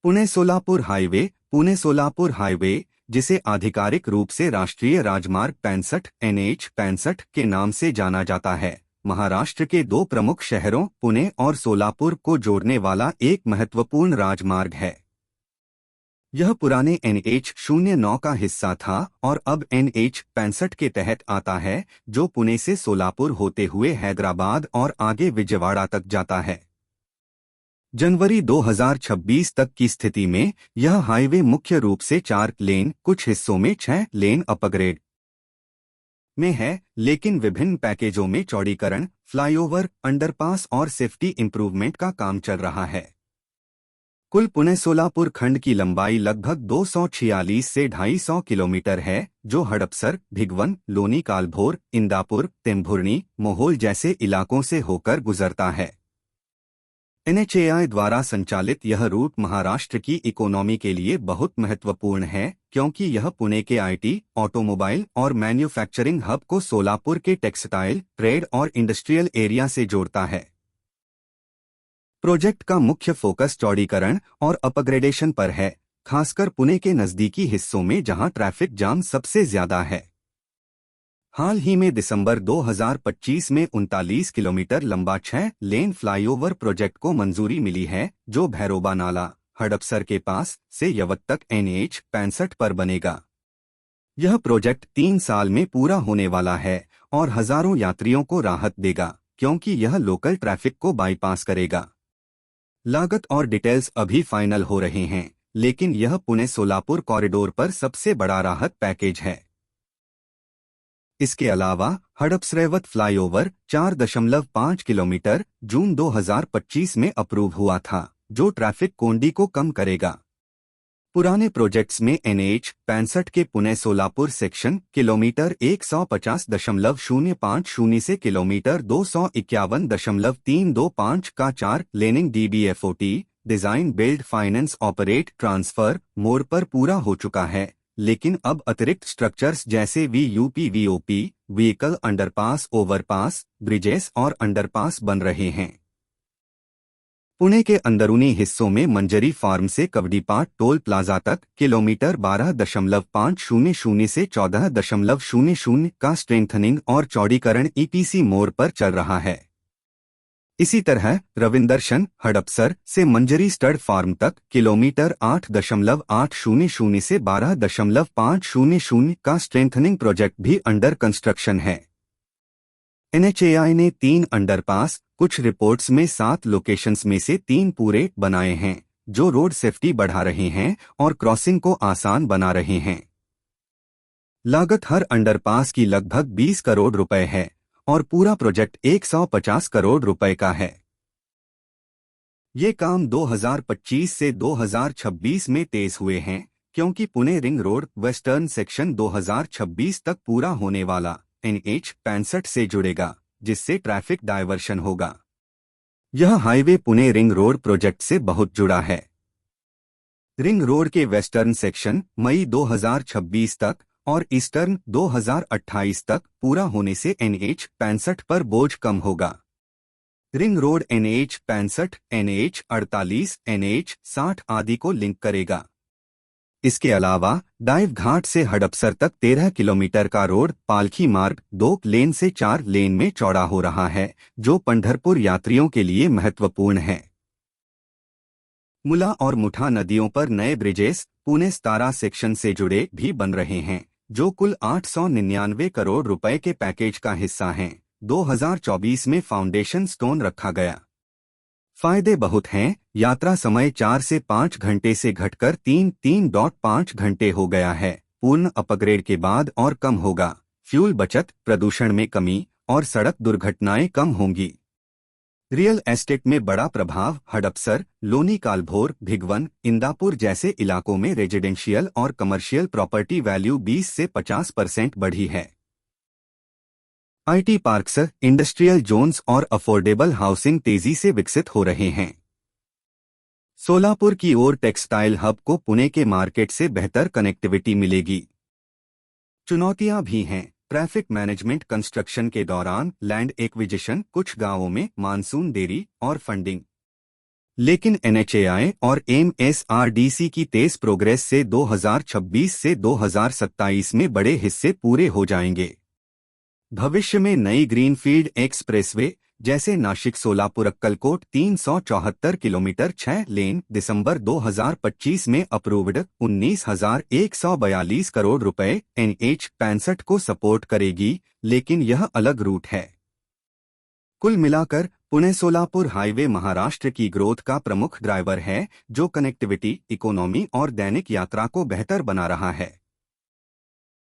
Pune Solapur highway, जिसे आधिकारिक रूप से राष्ट्रीय राजमार्ग 65 NH 65 के नाम से जाना जाता है, महाराष्ट्र के दो प्रमुख शहरों पुणे और सोलापुर को जोड़ने वाला एक महत्वपूर्ण राजमार्ग है। यह पुराने NH09 का हिस्सा था और अब NH 65 के तहत आता है, जो पुणे से सोलापुर होते हुए हैदराबाद और आगे विजयवाड़ा तक जाता है। जनवरी 2026 तक की स्थिति में यह हाईवे मुख्य रूप से 4 लेन, कुछ हिस्सों में 6 लेन अपग्रेड में है, लेकिन विभिन्न पैकेजों में चौड़ीकरण, फ्लाईओवर, अंडरपास और सेफ्टी इंप्रूवमेंट का काम चल रहा है। कुल पुणे सोलापुर खंड की लंबाई लगभग 246 से 250 किलोमीटर है, जो हड़पसर, भिगवन, लोनी कालभोर, इंदापुर, तेंभुर्णी, मोहोल जैसे इलाकों से होकर गुजरता है। NHAI द्वारा संचालित यह रूट महाराष्ट्र की इकोनॉमी के लिए बहुत महत्वपूर्ण है, क्योंकि यह पुणे के IT, ऑटोमोबाइल और मैन्युफैक्चरिंग हब को सोलापुर के टेक्सटाइल, ट्रेड और इंडस्ट्रियल एरिया से जोड़ता है। प्रोजेक्ट का मुख्य फोकस चौड़ीकरण और अपग्रेडेशन पर है, खासकर पुणे के नजदीकी हिस्सों में जहां ट्रैफिक जाम सबसे ज्यादा है। हाल ही में दिसंबर 2025 में 39 किलोमीटर लंबा 6 लेन फ्लाईओवर प्रोजेक्ट को मंजूरी मिली है, जो भैरोबा नाला, हड़पसर के पास से यवत तक NH 65 पर बनेगा। यह प्रोजेक्ट 3 साल में पूरा होने वाला है और हजारों यात्रियों को राहत देगा, क्योंकि यह लोकल ट्रैफिक को बाईपास करेगा। लागत और डिटेल्स अभी फाइनल हो रहे हैं, लेकिन यह पुणे सोलापुर कॉरिडोर पर सबसे बड़ा राहत पैकेज है। इसके अलावा हड़पसरेवत फ्लाईओवर 4.5 किलोमीटर जून 2025 में अप्रूव हुआ था, जो ट्रैफिक कोंडी को कम करेगा। पुराने प्रोजेक्ट्स में NH 65 के पुणे सोलापुर सेक्शन किलोमीटर 150.050 से किलोमीटर 251.325 का 4 laning DBFOT design build finance operate transfer mode पर पूरा हो चुका है, लेकिन अब अतिरिक्त स्ट्रक्चर्स जैसे VUP vehicle underpass, overpass, bridges और अंडरपास बन रहे हैं। पुणे के अंदरूनी हिस्सों में मंजरी फार्म से कवडीपाट टोल प्लाजा तक किलोमीटर 12.500 से 14.00 का स्ट्रेंथनिंग और चौड़ीकरण EPC मोड पर चल रहा है। इसी तरह रविंदर्शन हड़पसर से मंजरी स्टड फार्म तक किलोमीटर 8.800 से 12.500 का स्ट्रेंथनिंग प्रोजेक्ट भी अंडर कंस्ट्रक्शन है। NHAI ने 3 अंडरपास, कुछ रिपोर्ट्स में 7 लोकेशंस में से 3 पूरे बनाए हैं, जो रोड सेफ्टी बढ़ा रहे हैं और क्रॉसिंग को आसान बना रहे हैं। लागत हर अंडरपास की लगभग 20 करोड़ रुपए है और पूरा प्रोजेक्ट 150 करोड़ रुपए का है। ये काम 2025 से 2026 में तेज हुए हैं, क्योंकि Pune ring road western section 2026 तक पूरा होने वाला NH 65 से जुड़ेगा, जिससे ट्रैफिक डायवर्शन होगा। यह highway Pune ring road project से बहुत जुड़ा है। रिंग रोड के वेस्टर्न सेक्शन मई 2026 तक और ईस्टर्न 2028 तक पूरा होने से NH 65 पर बोझ कम होगा। Ring road NH 65, NH 48, NH 60 आदि को लिंक करेगा। इसके अलावा डाइव घाट से हड़पसर तक 13 किलोमीटर का रोड पालखी मार्ग 2 लेन से 4 लेन में चौड़ा हो रहा है, जो पंढरपुर यात्रियों के लिए महत्वपूर्ण है। मुला और मुठा नदियों पर नए ब्रिजेस पुणे सतारा सेक्शन से जुड़े भी बन रहे हैं, जो कुल 899 करोड़ रुपए के पैकेज का हिस्सा हैं। 2024 में फाउंडेशन स्टोन रखा गया। फायदे बहुत हैं। यात्रा समय 4 से 5 घंटे से घटकर 3.5 घंटे हो गया है। पूर्ण अपग्रेड के बाद और कम होगा। फ्यूल बचत, प्रदूषण में कमी और सड़क दुर्घटनाएं कम होंगी। रियल एस्टेट में बड़ा प्रभाव। हड़पसर, लोनी कालभोर, भिगवन, इंदापुर जैसे इलाकों में रेजिडेंशियल और कमर्शियल प्रॉपर्टी वैल्यू 20 से 50% बढ़ी है। IT पार्क्स, इंडस्ट्रियल जोन्स और अफोर्डेबल हाउसिंग तेजी से विकसित हो रहे हैं। सोलापुर की ओर टेक्सटाइल हब को पुणे के मार्केट से बेहतर कनेक्टिविटी मिलेगी। चुनौतियां भी हैं। ट्रैफिक मैनेजमेंट, कंस्ट्रक्शन के दौरान लैंड एक्विजिशन, कुछ गांवों में मानसून देरी और फंडिंग। लेकिन NHAI और MSRDC की तेज प्रोग्रेस से 2026 से 2027 में बड़े हिस्से पूरे हो जाएंगे। भविष्य में नई ग्रीनफील्ड एक्सप्रेसवे जैसे नासिक सोलापुर अक्कलकोट 374 किलोमीटर 6 लेन दिसंबर 2025 में अप्रूव्ड 19,142 करोड़ रुपए NH-65 को सपोर्ट करेगी, लेकिन यह अलग रूट है। कुल मिलाकर पुणे सोलापुर हाईवे महाराष्ट्र की ग्रोथ का प्रमुख ड्राइवर है, जो कनेक्टिविटी, इकोनॉमी और दैनिक यात्रा को बेहतर बना रहा है।